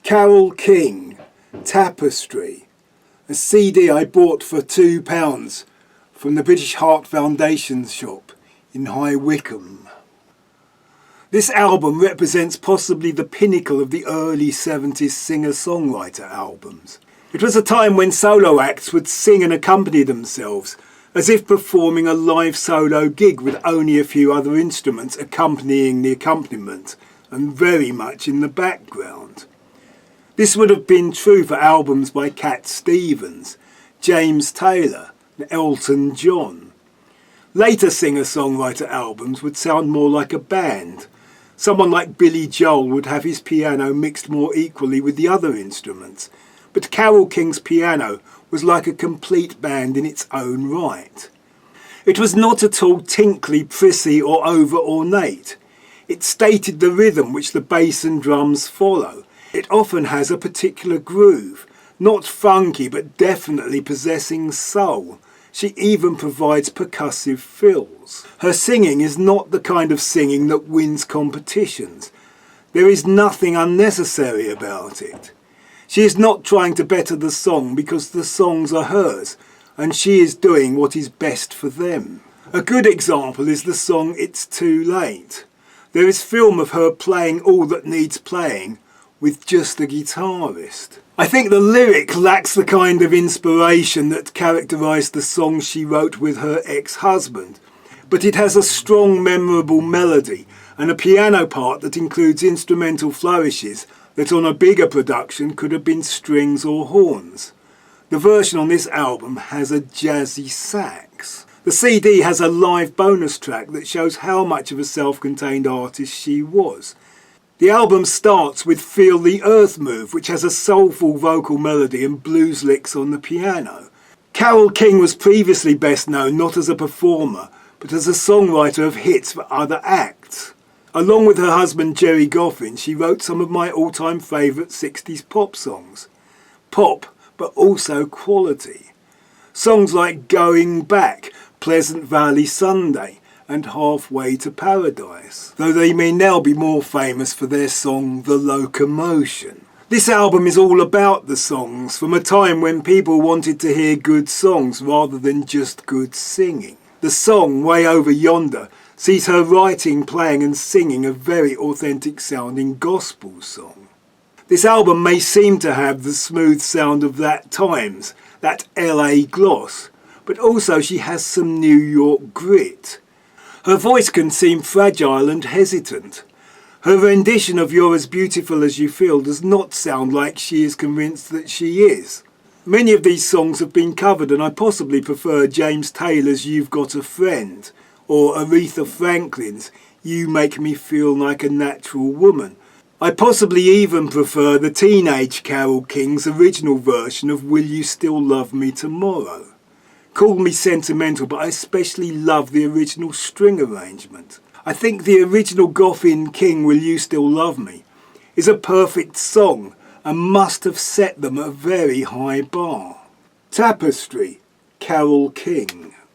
Carole King, Tapestry, a CD I bought for £2 from the British Heart Foundation shop in High Wycombe. This album represents possibly the pinnacle of the early 70s singer-songwriter albums. It was a time when solo acts would sing and accompany themselves, as if performing a live solo gig with only a few other instruments accompanying the accompaniment, and very much in the background. This would have been true for albums by Cat Stevens, James Taylor, and Elton John. Later singer-songwriter albums would sound more like a band. Someone like Billy Joel would have his piano mixed more equally with the other instruments, but Carole King's piano was like a complete band in its own right. It was not at all tinkly, prissy or over-ornate. It stated the rhythm which the bass and drums follow. It often has a particular groove, not funky but definitely possessing soul. She even provides percussive fills. Her singing is not the kind of singing that wins competitions. There is nothing unnecessary about it. She is not trying to better the song because the songs are hers, and she is doing what is best for them. A good example is the song It's Too Late. There is film of her playing all that needs playing with just a guitarist. I think the lyric lacks the kind of inspiration that characterised the songs she wrote with her ex-husband, but it has a strong, memorable melody and a piano part that includes instrumental flourishes that on a bigger production could have been strings or horns. The version on this album has a jazzy sax. The CD has a live bonus track that shows how much of a self-contained artist she was. The album starts with Feel the Earth Move, which has a soulful vocal melody and blues licks on the piano. Carole King was previously best known not as a performer, but as a songwriter of hits for other acts. Along with her husband Jerry Goffin, she wrote some of my all-time favourite 60s pop songs. Pop, but also quality. Songs like Going Back, Pleasant Valley Sunday, and Halfway to Paradise, though they may now be more famous for their song The Locomotion. This album is all about the songs from a time when people wanted to hear good songs rather than just good singing. The song Way Over Yonder sees her writing, playing and singing a very authentic sounding gospel song. This album may seem to have the smooth sound of that times, that LA gloss, but also she has some New York grit. Her voice can seem fragile and hesitant. Her rendition of You're As Beautiful As You Feel does not sound like she is convinced that she is. Many of these songs have been covered, and I possibly prefer James Taylor's You've Got a Friend or Aretha Franklin's You Make Me Feel Like a Natural Woman. I possibly even prefer the teenage Carole King's original version of Will You Still Love Me Tomorrow. Call me sentimental, but I especially love the original string arrangement. I think the original Goffin King Will You Still Love Me is a perfect song and must have set them a very high bar. Tapestry, Carole King.